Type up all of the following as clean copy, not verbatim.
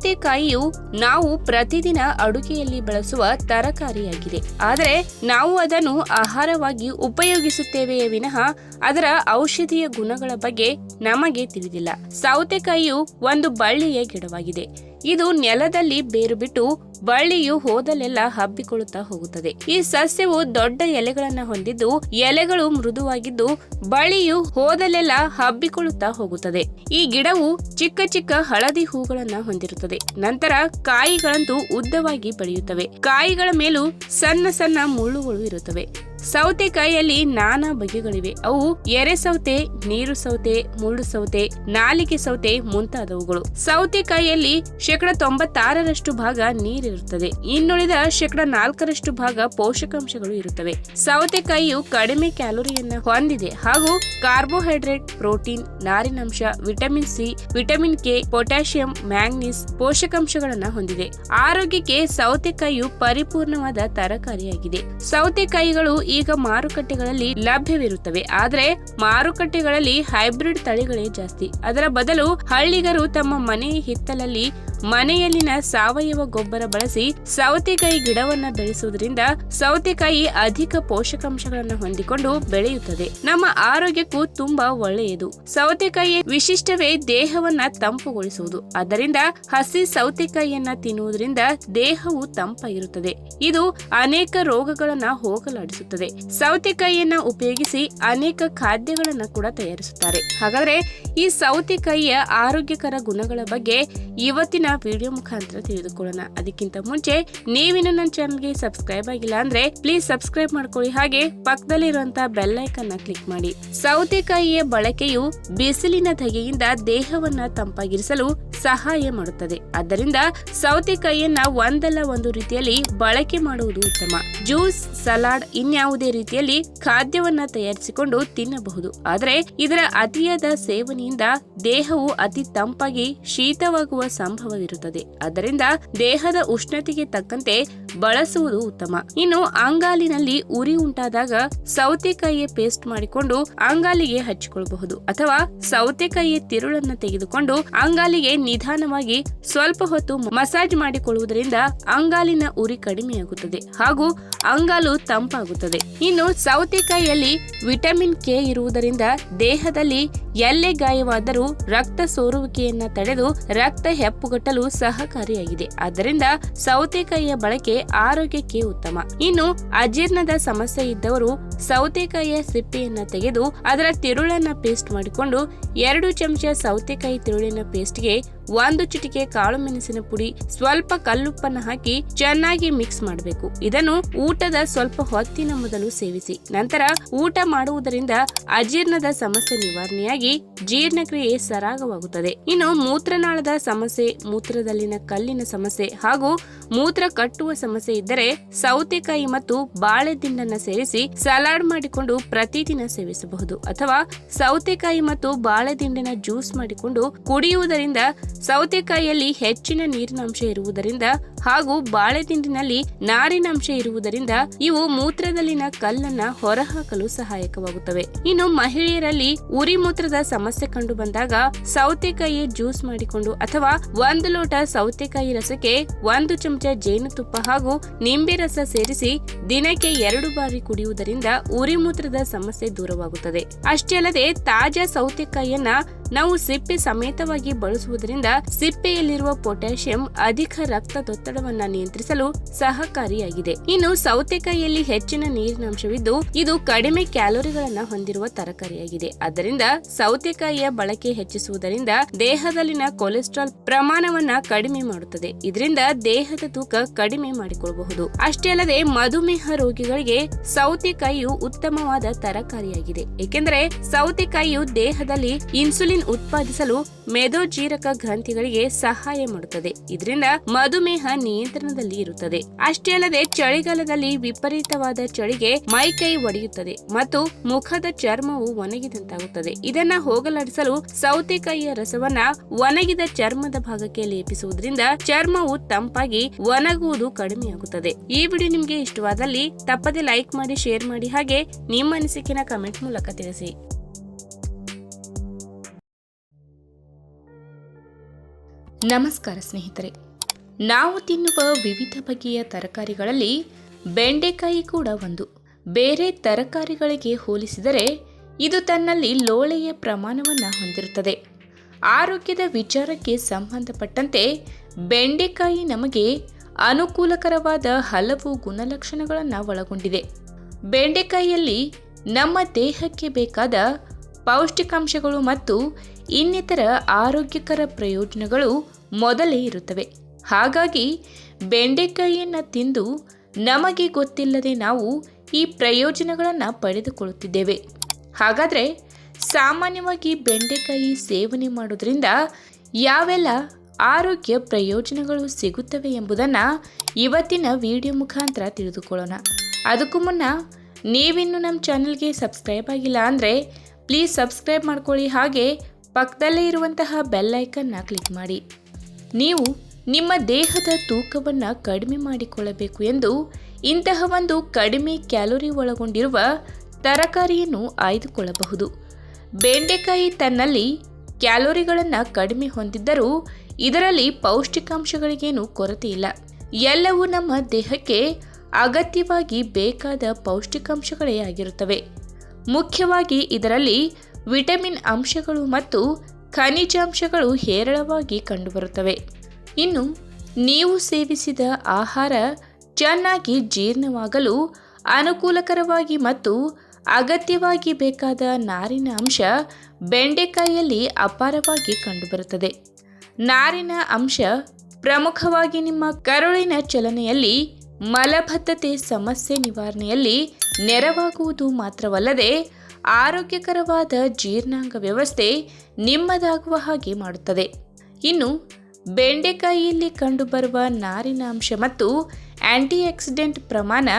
ಸೌತೆಕಾಯಿಯು ನಾವು ಪ್ರತಿದಿನ ಅಡುಗೆಯಲ್ಲಿ ಬಳಸುವ ತರಕಾರಿಯಾಗಿದೆ. ಆದರೆ ನಾವು ಅದನ್ನು ಆಹಾರವಾಗಿ ಉಪಯೋಗಿಸುತ್ತೇವೆಯೇ ವಿನಃ ಅದರ ಔಷಧೀಯ ಗುಣಗಳ ಬಗ್ಗೆ ನಮಗೆ ತಿಳಿದಿಲ್ಲ. ಸೌತೆಕಾಯಿಯು ಒಂದು ಬಳ್ಳಿಯ ಗಿಡವಾಗಿದೆ. ಇದು ನೆಲದಲ್ಲಿ ಬೇರು ಬಿಟ್ಟು ಬಳ್ಳಿಯು ಹೋದಲೆಲ್ಲ ಹಬ್ಬಿಕೊಳ್ಳುತ್ತಾ ಹೋಗುತ್ತದೆ. ಈ ಸಸ್ಯವು ದೊಡ್ಡ ಎಲೆಗಳನ್ನ ಹೊಂದಿದ್ದು ಎಲೆಗಳು ಮೃದುವಾಗಿದ್ದು ಬಳ್ಳಿಯು ಹೋದಲೆಲ್ಲ ಹಬ್ಬಿಕೊಳ್ಳುತ್ತಾ ಹೋಗುತ್ತದೆ. ಈ ಗಿಡವು ಚಿಕ್ಕ ಚಿಕ್ಕ ಹಳದಿ ಹೂಗಳನ್ನ ಹೊಂದಿರುತ್ತದೆ. ನಂತರ ಕಾಯಿಗಳಂತೂ ಉದ್ದವಾಗಿ ಬೆಳೆಯುತ್ತವೆ. ಕಾಯಿಗಳ ಮೇಲೂ ಸಣ್ಣ ಸಣ್ಣ ಮುಳ್ಳುಗಳು ಇರುತ್ತವೆ. ಸೌತೆಕಾಯಿಯಲ್ಲಿ ನಾನಾ ಬಗೆಗಳಿವೆ. ಅವು ಎರೆ ಸೌತೆ, ನೀರು ಸೌತೆ, ಮುಳ್ಳು ಸೌತೆ, ನಾಲಿಗೆ ಸೌತೆ ಮುಂತಾದವುಗಳು. ಸೌತೆಕಾಯಿಯಲ್ಲಿ 96% ಭಾಗ ನೀರಿರುತ್ತದೆ. ಇನ್ನುಳಿದ 4% ಭಾಗ ಪೋಷಕಾಂಶಗಳು ಇರುತ್ತವೆ. ಸೌತೆಕಾಯಿಯು ಕಡಿಮೆ ಕ್ಯಾಲೋರಿಯನ್ನ ಹೊಂದಿದೆ ಹಾಗೂ ಕಾರ್ಬೋಹೈಡ್ರೇಟ್, ಪ್ರೋಟೀನ್, ನಾರಿನಂಶ, vitamin C, vitamin K, potassium, manganese ಪೋಷಕಾಂಶಗಳನ್ನ ಹೊಂದಿದೆ. ಆರೋಗ್ಯಕ್ಕೆ ಸೌತೆಕಾಯಿಯು ಪರಿಪೂರ್ಣವಾದ ತರಕಾರಿಯಾಗಿದೆ. ಸೌತೆಕಾಯಿಗಳು ಈಗ ಮಾರುಕಟ್ಟೆಗಳಲ್ಲಿ ಲಭ್ಯವಿರುತ್ತವೆ. ಆದರೆ ಮಾರುಕಟ್ಟೆಗಳಲ್ಲಿ ಹೈಬ್ರಿಡ್ ತಳಿಗಳೇ ಜಾಸ್ತಿ. ಅದರ ಬದಲು ಹಳ್ಳಿಗರು ತಮ್ಮ ಮನೆಯ ಹಿತ್ತಲಲ್ಲಿ ಮನೆಯಲ್ಲಿನ ಸಾವಯವ ಗೊಬ್ಬರ ಬಳಸಿ ಸೌತೆಕಾಯಿ ಗಿಡವನ್ನ ಬೆಳೆಸುವುದರಿಂದ ಸೌತೆಕಾಯಿ ಅಧಿಕ ಪೋಷಕಾಂಶಗಳನ್ನು ಹೊಂದಿಕೊಂಡು ಬೆಳೆಯುತ್ತದೆ. ನಮ್ಮ ಆರೋಗ್ಯಕ್ಕೂ ತುಂಬಾ ಒಳ್ಳೆಯದು. ಸೌತೆಕಾಯಿ ವಿಶಿಷ್ಟವೇ ದೇಹವನ್ನ ತಂಪುಗೊಳಿಸುವುದು. ಆದ್ದರಿಂದ ಹಸಿ ಸೌತೆಕಾಯಿಯನ್ನ ತಿನ್ನುವುದರಿಂದ ದೇಹವು ತಂಪಾಗಿರುತ್ತದೆ. ಇದು ಅನೇಕ ರೋಗಗಳನ್ನ ಹೋಗಲಾಡಿಸುತ್ತದೆ. ಸೌತೆಕಾಯಿಯನ್ನ ಉಪಯೋಗಿಸಿ ಅನೇಕ ಖಾದ್ಯಗಳನ್ನ ಕೂಡ ತಯಾರಿಸುತ್ತಾರೆ. ಹಾಗಾದ್ರೆ ಈ ಸೌತೆಕಾಯಿಯ ಆರೋಗ್ಯಕರ ಗುಣಗಳ ಬಗ್ಗೆ ಇವತ್ತಿನ ವಿಡಿಯೋ ಮುಖಾಂತರ ತಿಳಿದುಕೊಳ್ಳೋಣ. ಅದಕ್ಕಿಂತ ಮುಂಚೆ ನೀವಿನ್ನು ನನ್ನ ಚಾನಲ್ಗೆ ಸಬ್ಸ್ಕ್ರೈಬ್ ಆಗಿಲ್ಲ ಅಂದ್ರೆ ಪ್ಲೀಸ್ ಸಬ್ಸ್ಕ್ರೈಬ್ ಮಾಡ್ಕೊಳ್ಳಿ. ಹಾಗೆ ಪಕ್ಕದಲ್ಲಿರುವಂತಹ ಬೆಲ್ ಐಕಾನ್ ಕ್ಲಿಕ್ ಮಾಡಿ. ಸೌತೆಕಾಯಿಯ ಬಳಕೆಯು ಬಿಸಿಲಿನ ಧಗೆಯಿಂದ ದೇಹವನ್ನ ತಂಪಾಗಿರಿಸಲು ಸಹಾಯ ಮಾಡುತ್ತದೆ. ಆದ್ದರಿಂದ ಸೌತೆಕಾಯಿಯನ್ನ ಒಂದಲ್ಲ ಒಂದು ರೀತಿಯಲ್ಲಿ ಬಳಕೆ ಮಾಡುವುದು ಉತ್ತಮ. ಜ್ಯೂಸ್, ಸಲಾಡ್, ಇನ್ಯಾವುದೇ ರೀತಿಯಲ್ಲಿ ಖಾದ್ಯವನ್ನ ತಯಾರಿಸಿಕೊಂಡು ತಿನ್ನಬಹುದು. ಆದರೆ ಇದರ ಅತಿಯಾದ ಸೇವನೆಯಿಂದ ದೇಹವು ಅತಿ ತಂಪಾಗಿ ಶೀತವಾಗುವ ಸಂಭವವಿರುತ್ತದೆ. ಆದ್ದರಿಂದ ದೇಹದ ಉಷ್ಣತೆಗೆ ತಕ್ಕಂತೆ ಬಳಸುವುದು ಉತ್ತಮ. ಇನ್ನು ಅಂಗಾಲಿನಲ್ಲಿ ಉರಿ ಉಂಟಾದಾಗ ಸೌತೆಕಾಯಿಯ ಪೇಸ್ಟ್ ಮಾಡಿಕೊಂಡು ಅಂಗಾಲಿಗೆ ಹಚ್ಚಿಕೊಳ್ಳಬಹುದು. ಅಥವಾ ಸೌತೆಕಾಯಿಯ ತಿರುಳನ್ನ ತೆಗೆದುಕೊಂಡು ಅಂಗಾಲಿಗೆ ನಿಧಾನವಾಗಿ ಸ್ವಲ್ಪ ಹೊತ್ತು ಮಸಾಜ್ ಮಾಡಿಕೊಳ್ಳುವುದರಿಂದ ಅಂಗಾಲಿನ ಉರಿ ಕಡಿಮೆಯಾಗುತ್ತದೆ ಹಾಗೂ ಅಂಗಾಲು ತಂಪಾಗುತ್ತದೆ. ಇನ್ನು ಸೌತೆಕಾಯಿಯಲ್ಲಿ ವಿಟಮಿನ್ ಕೆ ಇರುವುದರಿಂದ ದೇಹದಲ್ಲಿ ಎಲ್ಲೇ ಗಾಯವಾದರೂ ರಕ್ತ ಸೋರುವಿಕೆಯನ್ನ ತಡೆದು ರಕ್ತ ಹೆಪ್ಪುಗಟ್ಟಲು ಸಹಕಾರಿಯಾಗಿದೆ. ಆದ್ದರಿಂದ ಸೌತೆಕಾಯಿಯ ಬಳಕೆ ಆರೋಗ್ಯಕ್ಕೆ ಉತ್ತಮ. ಇನ್ನು ಅಜೀರ್ಣದ ಸಮಸ್ಯೆ ಇದ್ದವರು ಸೌತೆಕಾಯಿಯ ಸಿಪ್ಪೆಯನ್ನ ತೆಗೆದು ಅದರ ತಿರುಳನ್ನ ಪೇಸ್ಟ್ ಮಾಡಿಕೊಂಡು 2 ಚಮಚ ಸೌತೆಕಾಯಿ ತಿರುಳಿನ ಪೇಸ್ಟ್ಗೆ 1 ಚಿಟಿಕೆ ಕಾಳು ಮೆಣಸಿನ ಪುಡಿ, ಸ್ವಲ್ಪ ಕಲ್ಲುಪ್ಪನ್ನ ಹಾಕಿ ಚೆನ್ನಾಗಿ ಮಿಕ್ಸ್ ಮಾಡಬೇಕು. ಇದನ್ನು ಊಟದ ಸ್ವಲ್ಪ ಹೊತ್ತಿನ ಮೊದಲು ಸೇವಿಸಿ. ನಂತರ ಊಟ ಮಾಡುವುದರಿಂದ ಅಜೀರ್ಣದ ಸಮಸ್ಯೆ ನಿವಾರಣೆಯಾಗಿ ಜೀರ್ಣಕ್ರಿಯೆ ಸರಾಗವಾಗುತ್ತದೆ. ಇನ್ನು ಮೂತ್ರನಾಳದ ಸಮಸ್ಯೆ, ಮೂತ್ರದಲ್ಲಿನ ಕಲ್ಲಿನ ಸಮಸ್ಯೆ ಹಾಗೂ ಮೂತ್ರ ಕಟ್ಟುವ ಸಮಸ್ಯೆ ಇದ್ದರೆ ಸೌತೆಕಾಯಿ ಮತ್ತು ಬಾಳೆ ದಿಂಡನ್ನ ಸೇರಿಸಿ ಸಲಾಡ್ ಮಾಡಿಕೊಂಡು ಪ್ರತಿದಿನ ಸೇವಿಸಬಹುದು. ಅಥವಾ ಸೌತೆಕಾಯಿ ಮತ್ತು ಬಾಳೆ ದಿಂಡಿನ ಜ್ಯೂಸ್ ಮಾಡಿಕೊಂಡು ಕುಡಿಯುವುದರಿಂದ ಸೌತೆಕಾಯಿಯಲ್ಲಿ ಹೆಚ್ಚಿನ ನೀರಿನಾಂಶ ಇರುವುದರಿಂದ ಹಾಗೂ ಬಾಳೆ ದಿಂಡಿನಲ್ಲಿ ನಾರಿನಾಂಶ ಇರುವುದರಿಂದ ಇವು ಮೂತ್ರದಲ್ಲಿನ ಕಲ್ಲನ್ನ ಹೊರಹಾಕಲು ಸಹಾಯಕವಾಗುತ್ತವೆ. ಇನ್ನು ಮಹಿಳೆಯರಲ್ಲಿ ಉರಿ ಮೂತ್ರದ ಸಮಸ್ಯೆ ಕಂಡು ಬಂದಾಗ ಸೌತೆಕಾಯಿ ಜ್ಯೂಸ್ ಮಾಡಿಕೊಂಡು ಅಥವಾ 1 ಲೋಟ ಸೌತೆಕಾಯಿ ರಸಕ್ಕೆ 1 ಚಮಚ ಜೇನುತುಪ್ಪ ಹಾಗೂ ನಿಂಬೆ ರಸ ಸೇರಿಸಿ ದಿನಕ್ಕೆ 2 ಬಾರಿ ಕುಡಿಯುವುದರಿಂದ ಉರಿ ಮೂತ್ರದ ಸಮಸ್ಯೆ ದೂರವಾಗುತ್ತದೆ. ಅಷ್ಟೇ ಅಲ್ಲದೆ ತಾಜಾ ಸೌತೆಕಾಯಿಯನ್ನ ನಾವು ಸಿಪ್ಪೆ ಸಮೇತವಾಗಿ ಬಳಸುವುದರಿಂದ ಸಿಪ್ಪೆಯಲ್ಲಿರುವ ಪೊಟ್ಯಾಷಿಯಂ ಅಧಿಕ ರಕ್ತದೊತ್ತಡವನ್ನ ನಿಯಂತ್ರಿಸಲು ಸಹಕಾರಿಯಾಗಿದೆ. ಇನ್ನು ಸೌತೆಕಾಯಿಯಲ್ಲಿ ಹೆಚ್ಚಿನ ನೀರಿನಾಂಶವಿದ್ದು ಇದು ಕಡಿಮೆ ಕ್ಯಾಲೋರಿಗಳನ್ನ ಹೊಂದಿರುವ ತರಕಾರಿಯಾಗಿದೆ. ಆದ್ದರಿಂದ ಸೌತೆಕಾಯಿಯ ಬಳಕೆ ಹೆಚ್ಚಿಸುವುದರಿಂದ ದೇಹದಲ್ಲಿನ ಕೊಲೆಸ್ಟ್ರಾಲ್ ಪ್ರಮಾಣವನ್ನ ಕಡಿಮೆ ಮಾಡುತ್ತದೆ. ಇದರಿಂದ ದೇಹದ ತೂಕ ಕಡಿಮೆ ಮಾಡಿಕೊಳ್ಳಬಹುದು. ಅಷ್ಟೇ ಅಲ್ಲದೆ ಮಧುಮೇಹ ರೋಗಿಗಳಿಗೆ ಸೌತೆಕಾಯಿಯು ಉತ್ತಮವಾದ ತರಕಾರಿಯಾಗಿದೆ. ಏಕೆಂದರೆ ಸೌತೆಕಾಯಿಯು ದೇಹದಲ್ಲಿ ಇನ್ಸುಲಿನ್ ಉತ್ಪಾದಿಸಲು ಮೆದೋಜೀರಕ ಗ್ರಂಥಿಗಳಿಗೆ ಸಹಾಯ ಮಾಡುತ್ತದೆ. ಇದರಿಂದ ಮಧುಮೇಹ ನಿಯಂತ್ರಣದಲ್ಲಿ ಇರುತ್ತದೆ. ಅಷ್ಟೇ ಅಲ್ಲದೆ ಚಳಿಗಾಲದಲ್ಲಿ ವಿಪರೀತವಾದ ಚಳಿಗೆ ಮೈಕೈ ಒಡೆಯುತ್ತದೆ ಮತ್ತು ಮುಖದ ಚರ್ಮವು ಒಣಗಿದಂತಾಗುತ್ತದೆ. ಇದನ್ನ ಹೋಗಲಾಡಿಸಲು ಸೌತೆಕಾಯಿಯ ರಸವನ್ನ ಒಣಗಿದ ಚರ್ಮದ ಭಾಗಕ್ಕೆ ಲೇಪಿಸುವುದರಿಂದ ಚರ್ಮವು ತಂಪಾಗಿ ಒಣಗುವುದು ಕಡಿಮೆಯಾಗುತ್ತದೆ. ಈ ವಿಡಿಯೋ ನಿಮಗೆ ಇಷ್ಟವಾದಲ್ಲಿ ತಪ್ಪದೆ ಲೈಕ್ ಮಾಡಿ, ಶೇರ್ ಮಾಡಿ, ಹಾಗೆ ನಿಮ್ಮ ಅನಿಸಿಕೆನ ಕಮೆಂಟ್ ಮೂಲಕ ತಿಳಿಸಿ. ನಮಸ್ಕಾರ ಸ್ನೇಹಿತರೆ, ನಾವು ತಿನ್ನುವ ವಿವಿಧ ಬಗೆಯ ತರಕಾರಿಗಳಲ್ಲಿ ಬೆಂಡೆಕಾಯಿ ಕೂಡ ಒಂದು. ಬೇರೆ ತರಕಾರಿಗಳಿಗೆ ಹೋಲಿಸಿದರೆ ಇದು ತನ್ನಲ್ಲಿ ಲೋಳೆಯ ಪ್ರಮಾಣವನ್ನು ಹೊಂದಿರುತ್ತದೆ. ಆರೋಗ್ಯದ ವಿಚಾರಕ್ಕೆ ಸಂಬಂಧಪಟ್ಟಂತೆ ಬೆಂಡೆಕಾಯಿ ನಮಗೆ ಅನುಕೂಲಕರವಾದ ಹಲವು ಗುಣಲಕ್ಷಣಗಳನ್ನು ಒಳಗೊಂಡಿದೆ. ಬೆಂಡೆಕಾಯಿಯಲ್ಲಿ ನಮ್ಮ ದೇಹಕ್ಕೆ ಬೇಕಾದ ಪೌಷ್ಟಿಕಾಂಶಗಳು ಮತ್ತು ಇನ್ನಿತರ ಆರೋಗ್ಯಕರ ಪ್ರಯೋಜನಗಳು ಮೊದಲೇ ಇರುತ್ತವೆ. ಹಾಗಾಗಿ ಬೆಂಡೆಕಾಯಿಯನ್ನು ತಿಂದು ನಮಗೆ ಗೊತ್ತಿಲ್ಲದೆ ನಾವು ಈ ಪ್ರಯೋಜನಗಳನ್ನು ಪಡೆದುಕೊಳ್ಳುತ್ತಿದ್ದೇವೆ. ಹಾಗಾದರೆ ಸಾಮಾನ್ಯವಾಗಿ ಬೆಂಡೆಕಾಯಿ ಸೇವನೆ ಮಾಡೋದ್ರಿಂದ ಯಾವೆಲ್ಲ ಆರೋಗ್ಯ ಪ್ರಯೋಜನಗಳು ಸಿಗುತ್ತವೆ ಎಂಬುದನ್ನು ಇವತ್ತಿನ ವಿಡಿಯೋ ಮುಖಾಂತರ ತಿಳಿದುಕೊಳ್ಳೋಣ. ಅದಕ್ಕೂ ಮುನ್ನ ನೀವಿನ್ನು ನಮ್ಮ ಚಾನಲ್ಗೆ ಸಬ್ಸ್ಕ್ರೈಬ್ ಆಗಿಲ್ಲ ಅಂದರೆ ಪ್ಲೀಸ್ ಸಬ್ಸ್ಕ್ರೈಬ್ ಮಾಡ್ಕೊಳ್ಳಿ, ಹಾಗೆ ಪಕ್ಕದಲ್ಲೇ ಇರುವಂತಹ ಬೆಲ್ ಐಕನ್ನ ಕ್ಲಿಕ್ ಮಾಡಿ. ನೀವು ನಿಮ್ಮ ದೇಹದ ತೂಕವನ್ನು ಕಡಿಮೆ ಮಾಡಿಕೊಳ್ಳಬೇಕು ಎಂದು ಇಂತಹ ಒಂದು ಕಡಿಮೆ ಕ್ಯಾಲೋರಿ ಒಳಗೊಂಡಿರುವ ತರಕಾರಿಯನ್ನು ಆಯ್ದುಕೊಳ್ಳಬಹುದು. ಬೆಂಡೆಕಾಯಿ ತನ್ನಲ್ಲಿ ಕ್ಯಾಲೋರಿಗಳನ್ನು ಕಡಿಮೆ ಹೊಂದಿದ್ದರೂ ಇದರಲ್ಲಿ ಪೌಷ್ಟಿಕಾಂಶಗಳಿಗೇನು ಕೊರತೆ ಇಲ್ಲ. ಎಲ್ಲವೂ ನಮ್ಮ ದೇಹಕ್ಕೆ ಅಗತ್ಯವಾಗಿ ಬೇಕಾದ ಪೌಷ್ಟಿಕಾಂಶಗಳೇ ಆಗಿರುತ್ತವೆ. ಮುಖ್ಯವಾಗಿ ಇದರಲ್ಲಿ ವಿಟಮಿನ್ ಅಂಶಗಳು ಮತ್ತು ಖನಿಜಾಂಶಗಳು ಹೇರಳವಾಗಿ ಕಂಡುಬರುತ್ತವೆ. ಇನ್ನು ನೀವು ಸೇವಿಸಿದ ಆಹಾರ ಚೆನ್ನಾಗಿ ಜೀರ್ಣವಾಗಲು ಅನುಕೂಲಕರವಾಗಿ ಮತ್ತು ಅಗತ್ಯವಾಗಿ ಬೇಕಾದ ನಾರಿನ ಅಂಶ ಬೆಂಡೆಕಾಯಿಯಲ್ಲಿ ಅಪಾರವಾಗಿ ಕಂಡುಬರುತ್ತದೆ. ನಾರಿನ ಅಂಶ ಪ್ರಮುಖವಾಗಿ ನಿಮ್ಮ ಕರುಳಿನ ಚಲನೆಯಲ್ಲಿ, ಮಲಬದ್ಧತೆ ಸಮಸ್ಯೆ ನಿವಾರಣೆಯಲ್ಲಿ ನೆರವಾಗುವುದು ಮಾತ್ರವಲ್ಲದೆ ಆರೋಗ್ಯಕರವಾದ ಜೀರ್ಣಾಂಗ ವ್ಯವಸ್ಥೆ ನಿಮ್ಮದಾಗುವ ಹಾಗೆ ಮಾಡುತ್ತದೆ. ಇನ್ನು ಬೆಂಡೆಕಾಯಿಯಲ್ಲಿ ಕಂಡುಬರುವ ನಾರಿನ ಅಂಶ ಮತ್ತು ಆಂಟಿಆಕ್ಸಿಡೆಂಟ್ ಪ್ರಮಾಣ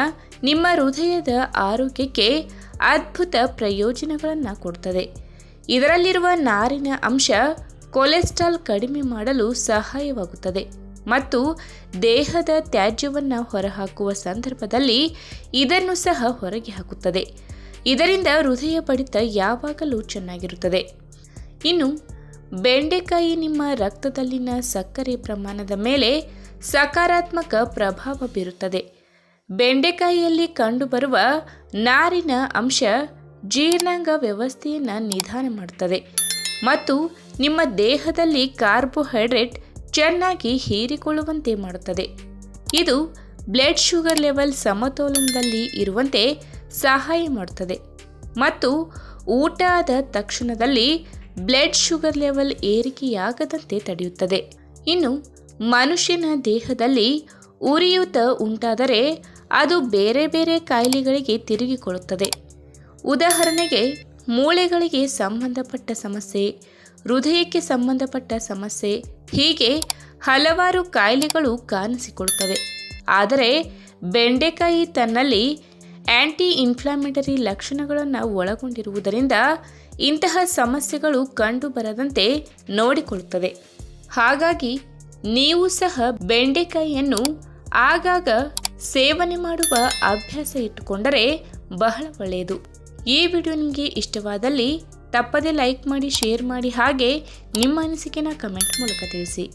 ನಿಮ್ಮ ಹೃದಯದ ಆರೋಗ್ಯಕ್ಕೆ ಅದ್ಭುತ ಪ್ರಯೋಜನಗಳನ್ನು ಕೊಡುತ್ತದೆ. ಇದರಲ್ಲಿರುವ ನಾರಿನ ಅಂಶ ಕೊಲೆಸ್ಟ್ರಾಲ್ ಕಡಿಮೆ ಮಾಡಲು ಸಹಾಯವಾಗುತ್ತದೆ ಮತ್ತು ದೇಹದ ತ್ಯಾಜ್ಯವನ್ನು ಹೊರಹಾಕುವ ಸಂದರ್ಭದಲ್ಲಿ ಇದನ್ನು ಸಹ ಹೊರಗೆ ಹಾಕುತ್ತದೆ. ಇದರಿಂದ ಹೃದಯ ಬಡಿತ ಯಾವಾಗಲೂ ಚೆನ್ನಾಗಿರುತ್ತದೆ. ಇನ್ನು ಬೆಂಡೆಕಾಯಿ ನಿಮ್ಮ ರಕ್ತದಲ್ಲಿನ ಸಕ್ಕರೆ ಪ್ರಮಾಣದ ಮೇಲೆ ಸಕಾರಾತ್ಮಕ ಪ್ರಭಾವ ಬೀರುತ್ತದೆ. ಬೆಂಡೆಕಾಯಿಯಲ್ಲಿ ಕಂಡುಬರುವ ನಾರಿನ ಅಂಶ ಜೀರ್ಣಾಂಗ ವ್ಯವಸ್ಥೆಯನ್ನು ನಿಧಾನ ಮಾಡುತ್ತದೆ ಮತ್ತು ನಿಮ್ಮ ದೇಹದಲ್ಲಿ ಕಾರ್ಬೋಹೈಡ್ರೇಟ್ ಚೆನ್ನಾಗಿ ಹೀರಿಕೊಳ್ಳುವಂತೆ ಮಾಡುತ್ತದೆ. ಇದು ಬ್ಲಡ್ ಶುಗರ್ ಲೆವೆಲ್ ಸಮತೋಲನದಲ್ಲಿ ಇರುವಂತೆ ಸಹಾಯ ಮಾಡುತ್ತದೆ ಮತ್ತು ಊಟ ಆದ ತಕ್ಷಣದಲ್ಲಿ ಬ್ಲಡ್ ಶುಗರ್ ಲೆವೆಲ್ ಏರಿಕೆಯಾಗದಂತೆ ತಡೆಯುತ್ತದೆ. ಇನ್ನು ಮನುಷ್ಯನ ದೇಹದಲ್ಲಿ ಉರಿಯೂತ ಉಂಟಾದರೆ ಅದು ಬೇರೆ ಬೇರೆ ಕಾಯಿಲೆಗಳಿಗೆ ತಿರುಗಿಕೊಳ್ಳುತ್ತದೆ. ಉದಾಹರಣೆಗೆ ಮೂಳೆಗಳಿಗೆ ಸಂಬಂಧಪಟ್ಟ ಸಮಸ್ಯೆ, ಹೃದಯಕ್ಕೆ ಸಂಬಂಧಪಟ್ಟ ಸಮಸ್ಯೆ, ಹೀಗೆ ಹಲವಾರು ಕಾಯಿಲೆಗಳು ಕಾಣಿಸಿಕೊಳ್ಳುತ್ತವೆ. ಆದರೆ ಬೆಂಡೆಕಾಯಿ ತನ್ನಲ್ಲಿ ಆಂಟಿ ಇನ್ಫ್ಲಾಮೇಟರಿ ಲಕ್ಷಣಗಳನ್ನು ಒಳಗೊಂಡಿರುವುದರಿಂದ ಇಂತಹ ಸಮಸ್ಯೆಗಳು ಕಂಡುಬರದಂತೆ ನೋಡಿಕೊಳ್ಳುತ್ತದೆ. ಹಾಗಾಗಿ ನೀವು ಸಹ ಬೆಂಡೆಕಾಯಿಯನ್ನು ಆಗಾಗ ಸೇವನೆ ಮಾಡುವ ಅಭ್ಯಾಸ ಇಟ್ಟುಕೊಂಡರೆ ಬಹಳ ಒಳ್ಳೆಯದು. ಈ ವಿಡಿಯೋ ನಿಮಗೆ ಇಷ್ಟವಾದಲ್ಲಿ ತಪ್ಪದೇ ಲೈಕ್ ಮಾಡಿ, ಶೇರ್ ಮಾಡಿ, ಹಾಗೆ ನಿಮ್ಮ ಅನಿಸಿಕೆನ ಕಮೆಂಟ್ ಮೂಲಕ ತಿಳಿಸಿ.